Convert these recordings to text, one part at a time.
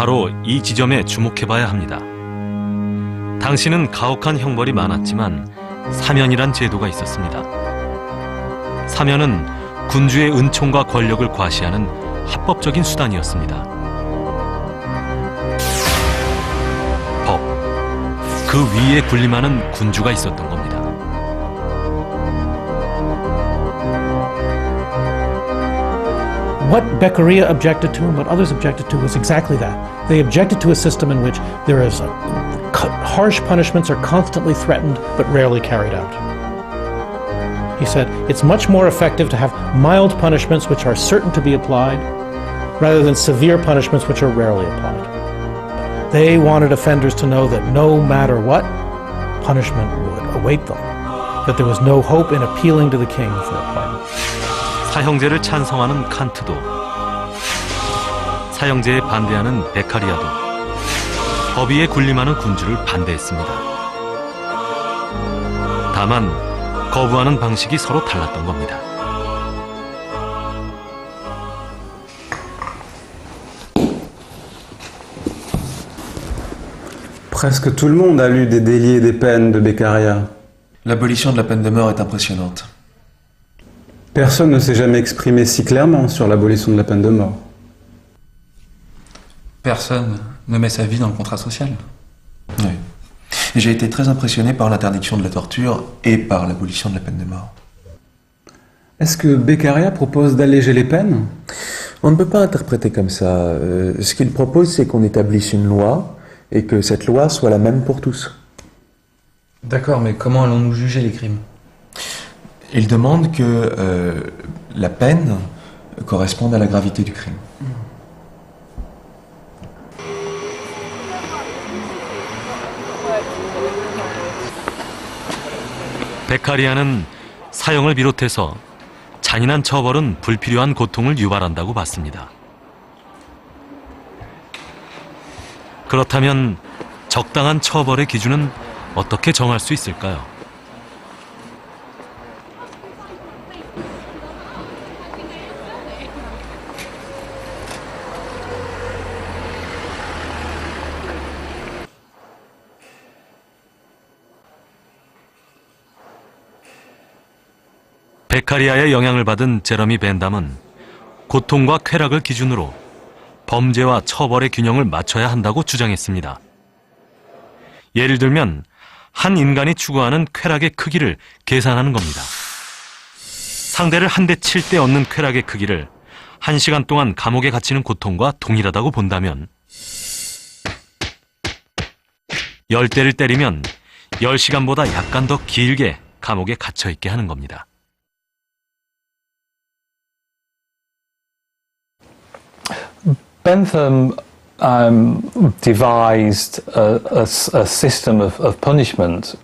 바로 이 지점에 주목해봐야 합니다. 당시는 가혹한 형벌이 많았지만 사면이란 제도가 있었습니다. 사면은 군주의 은총과 권력을 과시하는 합법적인 수단이었습니다. 법, 그 위에 군림하는 군주가 있었던 겁니다. What Beccaria objected to and what others objected to was exactly that. They objected to a system in which there is harsh punishments are constantly threatened but rarely carried out. He said it's much more effective to have mild punishments which are certain to be applied rather than severe punishments which are rarely applied. They wanted offenders to know that no matter what, punishment would await them, that there was no hope in appealing to the king for a pardon. 사형제를 찬성하는 칸트도, 사형제에 반대하는 베카리아도 법 위에 군림하는 군주를 반대했습니다. 다만 거부하는 방식이 서로 달랐던 겁니다. Presque tout le monde a lu des délits et des peines de Beccaria. L'abolition de la peine de mort est impressionnante. Personne ne s'est jamais exprimé si clairement sur l'abolition de la peine de mort. Personne ne met sa vie dans le contrat social. Oui. Et j'ai été très impressionné par l'interdiction de la torture et par l'abolition de la peine de mort. Est-ce que Beccaria propose d'alléger les peines? On ne peut pas interpréter comme ça. Ce qu'il propose, c'est qu'on établisse une loi et que cette loi soit la même pour tous. D'accord, mais comment allons-nous juger les crimes? Il demande que la peine corresponde à la gravité du crime. 베카리아는 사형을 비롯해서 잔인한 처벌은 불필요한 고통을 유발한다고 봤습니다. 그렇다면 적당한 처벌의 기준은 어떻게 정할 수 있을까요? 베카리아의 영향을 받은 제러미 벤담은 고통과 쾌락을 기준으로 범죄와 처벌의 균형을 맞춰야 한다고 주장했습니다. 예를 들면 한 인간이 추구하는 쾌락의 크기를 계산하는 겁니다. 상대를 한 대 칠 때 얻는 쾌락의 크기를 1시간 동안 감옥에 갇히는 고통과 동일하다고 본다면 10대를 때리면 10시간보다 약간 더 길게 감옥에 갇혀 있게 하는 겁니다. Bentham devised a system of punishment.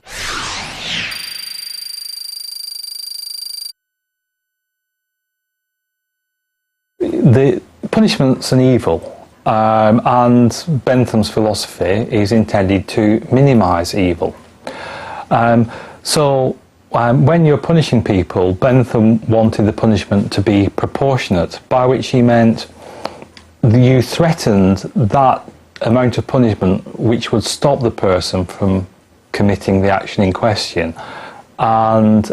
The punishment's an evil, and Bentham's philosophy is intended to minimise evil. When you're punishing people, Bentham wanted the punishment to be proportionate, by which he meant you threatened that amount of punishment which would stop the person from committing the action in question, and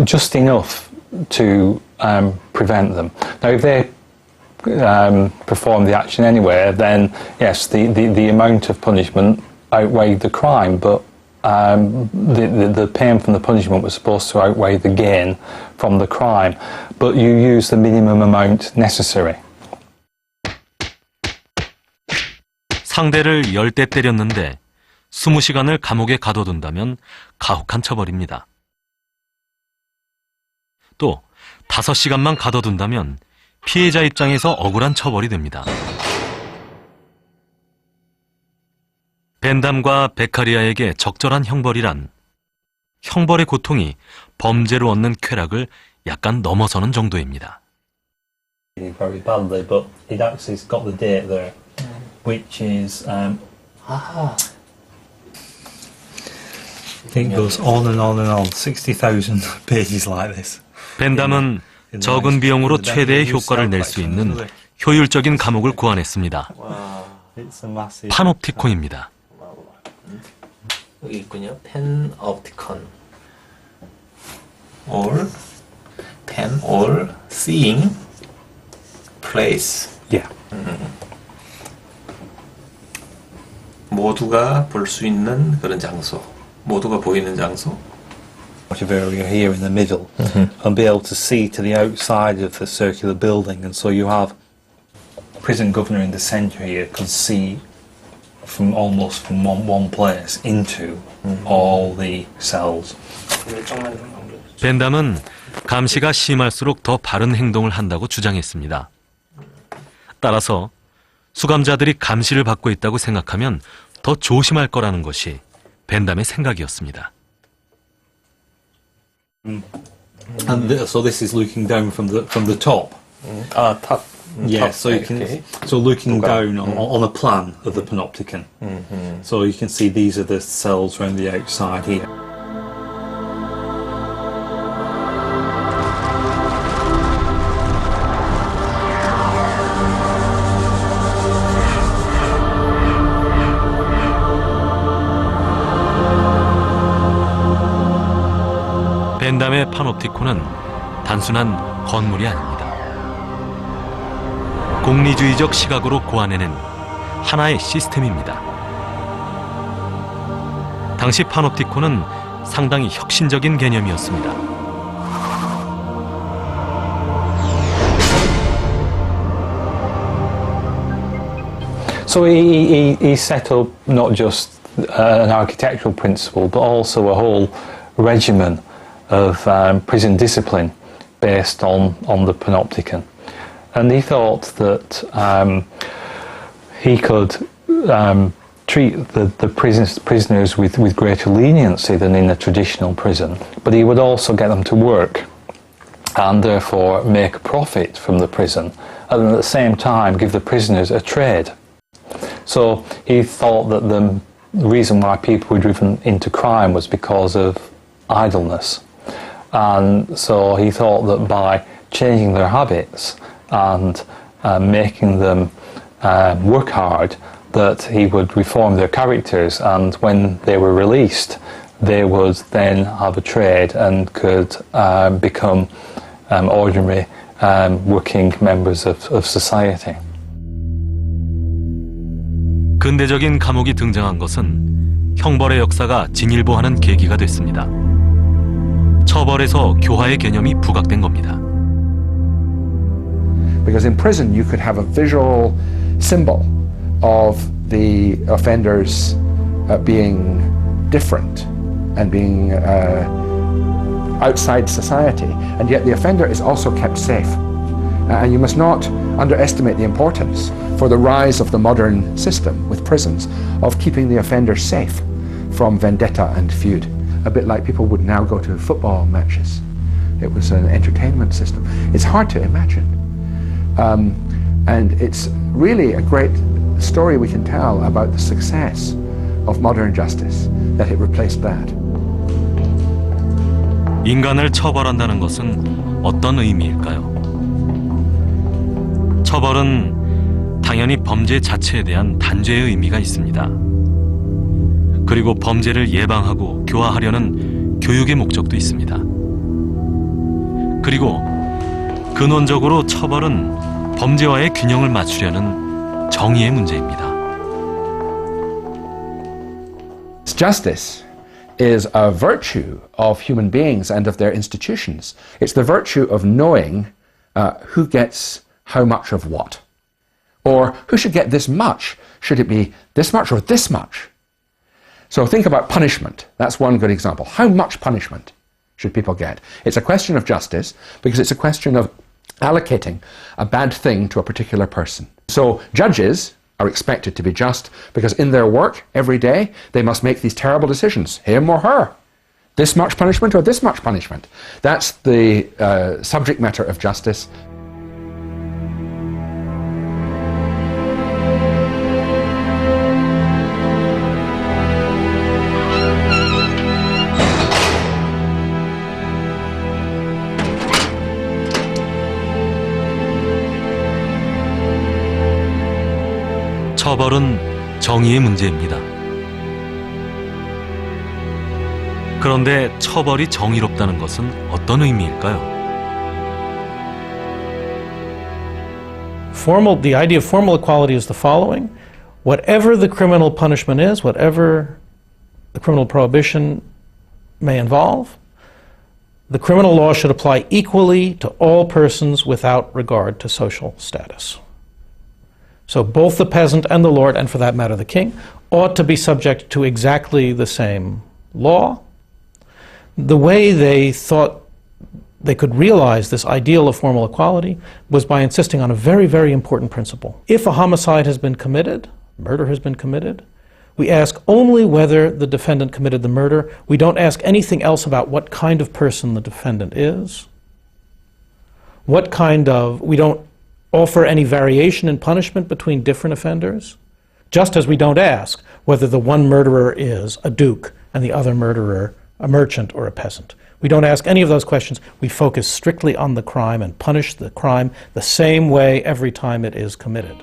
just enough to prevent them. Now, if they perform the action anyway, then yes, the amount of punishment outweighed the crime, but the pain from the punishment was supposed to outweigh the gain from the crime, but you use the minimum amount necessary. 상대를 10대 때렸는데 20시간을 감옥에 가둬둔다면 가혹한 처벌입니다. 또 5시간만 가둬둔다면 피해자 입장에서 억울한 처벌이 됩니다. 벤담과 베카리아에게 적절한 형벌이란 형벌의 고통이 범죄로 얻는 쾌락을 약간 넘어서는 정도입니다. Very badly, but it actually's got the date there, which is it goes on and on and on, 60,000 pages like this. 벤담은 적은 비용으로 최대의 효과를 낼 수 있는 효율적인 감옥을 고안했습니다. It's a massive. 파놉티콘입니다. 여기 있군요. Panopticon. All pan all seeing place. Yeah. 모두가 볼 수 있는 그런 장소. 모두가 보이는 장소. Of area here in the middle, and be able to see to the outside of the circular building, and so you have prison governor in the centre here can see from almost from one place into all the cells. 벤담은 감시가 심할수록 더 바른 행동을 한다고 주장했습니다. 따라서 수감자들이 감시를 받고 있다고 생각하면 더 조심할 거라는 것이 벤담의 생각이었습니다. And so this is looking down from the top. top. Yeah, top, so you can okay. so looking down on a plan of the panopticon. So you can see these are the cells around the outside here. 벤담의 파놉티콘은 단순한 건물이 아닙니다. 공리주의적 시각으로 고안해낸 하나의 시스템입니다. 당시 파놉티콘은 상당히 혁신적인 개념이었습니다. So he set up not just an architectural principle, but also a whole regimen of prison discipline based on the panopticon. And he thought that he could treat the prisoners with greater leniency than in a traditional prison, but he would also get them to work and therefore make a profit from the prison, and at the same time give the prisoners a trade. So he thought that the reason why people were driven into crime was because of idleness. And so he thought that by changing their habits and making them work hard, that he would reform their characters, and when they were released, they would then have a trade and could become ordinary working members of society. 근대적인 감옥이 등장한 것은 형벌의 역사가 진일보하는 계기가 됐습니다. 처벌에서 교화의 개념이 부각된 겁니다. Because in prison you could have a visual symbol of the offenders being different and being outside society, and yet the offender is also kept safe. And you must not underestimate the importance for the rise of the modern system with prisons of keeping the offender safe from vendetta and feud. A bit like people would now go to football matches. It was an entertainment system. It's hard to imagine. And it's really a great story we can tell about the success of modern justice, that it replaced that. 인간을 처벌한다는 것은 어떤 의미일까요? 처벌은 당연히 범죄 자체에 대한 단죄의 의미가 있습니다. 그리고 범죄를 예방하고 교화하려는 교육의 목적도 있습니다. 그리고 근원적으로 처벌은 범죄와의 균형을 맞추려는 정의의 문제입니다. Justice is a virtue of human beings and of their institutions. It's the virtue of knowing who gets how much of what. Or who should get this much? Should it be this much or this much? So think about punishment. That's one good example. How much punishment should people get? It's a question of justice because it's a question of allocating a bad thing to a particular person. So judges are expected to be just because in their work every day they must make these terrible decisions, him or her. This much punishment or this much punishment. That's the subject matter of justice. 처벌은 정의의 문제입니다. 그런데 처벌이 정의롭다는 것은 어떤 의미일까요? The idea of formal equality is the following. Whatever the criminal punishment is, whatever the criminal prohibition may involve, the criminal law should apply equally to all persons without regard to social status. So both the peasant and the lord, and for that matter the king, ought to be subject to exactly the same law. The way they thought they could realize this ideal of formal equality was by insisting on a very, very important principle. If a homicide has been committed, murder has been committed, we ask only whether the defendant committed the murder. We don't ask anything else about what kind of person the defendant is. We don't offer any variation in punishment between different offenders, just as we don't ask whether the one murderer is a duke and the other murderer a merchant or a peasant. We don't ask any of those questions. We focus strictly on the crime and punish the crime the same way every time it is committed.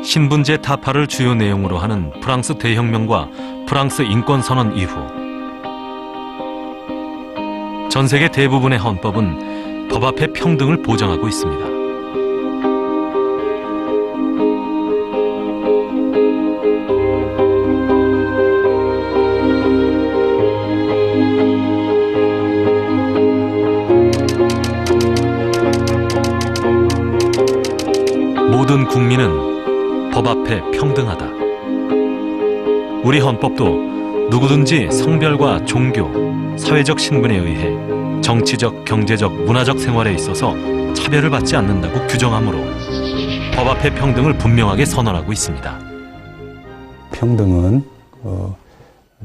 신분제 타파를 주요 내용으로 하는 프랑스 대혁명과 프랑스 인권선언 이후 전 세계 대부분의 헌법은 법 앞의 평등을 보장하고 있습니다. 모든 국민은 법 앞에 평등하다. 우리 헌법도 누구든지 성별과 종교, 사회적 신분에 의해 정치적, 경제적, 문화적 생활에 있어서 차별을 받지 않는다고 규정하므로 법 앞의 평등을 분명하게 선언하고 있습니다. 평등은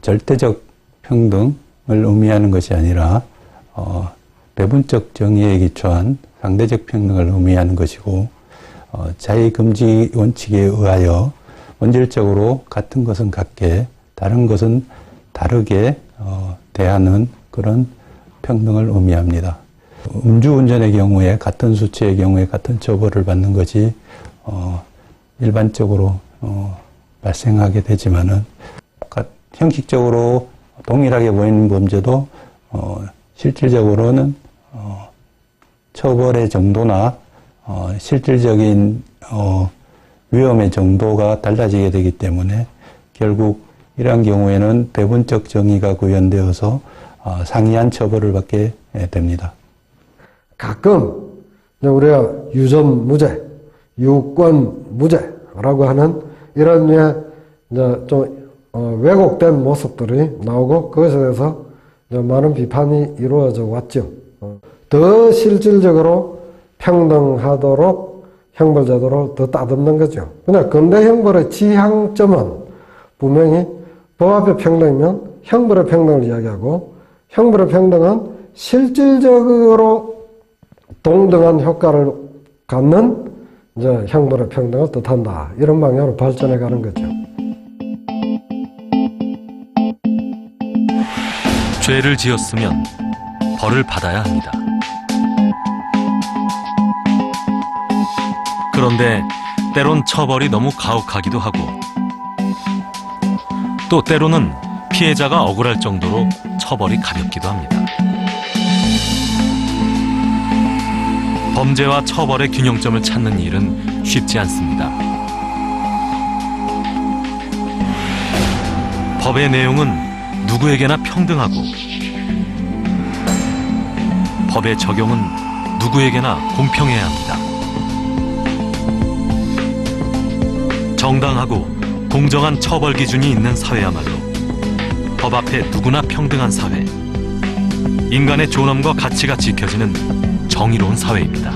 절대적 평등을 의미하는 것이 아니라 배분적 정의에 기초한 상대적 평등을 의미하는 것이고 자의금지 원칙에 의하여 원질적으로 같은 것은 같게 다른 것은 다르게 대하는 그런 평등을 의미합니다. 음주운전의 경우에 같은 수치의 경우에 같은 처벌을 받는 것이 일반적으로 발생하게 되지만은 형식적으로 동일하게 보이는 범죄도 실질적으로는 처벌의 정도나 실질적인 위험의 정도가 달라지게 되기 때문에 결국 이러한 경우에는 배분적 정의가 구현되어서 상이한 처벌을 받게 됩니다. 가끔 우리가 유전무죄, 유권무죄라고 하는 이런 좀 왜곡된 모습들이 나오고 그것에 대해서 많은 비판이 이루어져 왔죠. 더 실질적으로 평등하도록 형벌제도를 더 따듬는 거죠. 그러나 근대 형벌의 지향점은 분명히 법 앞의 평등이면 형벌의 평등을 이야기하고 형벌의 평등은 실질적으로 동등한 효과를 갖는 형벌의 평등을 뜻한다. 이런 방향으로 발전해 가는 거죠. 죄를 지었으면 벌을 받아야 합니다. 그런데 때론 처벌이 너무 가혹하기도 하고 또 때로는 피해자가 억울할 정도로 처벌이 가볍기도 합니다. 범죄와 처벌의 균형점을 찾는 일은 쉽지 않습니다. 법의 내용은 누구에게나 평등하고 법의 적용은 누구에게나 공평해야 합니다. 정당하고 공정한 처벌 기준이 있는 사회야말로 법 앞에 누구나 평등한 사회, 인간의 존엄과 가치가 지켜지는 정의로운 사회입니다.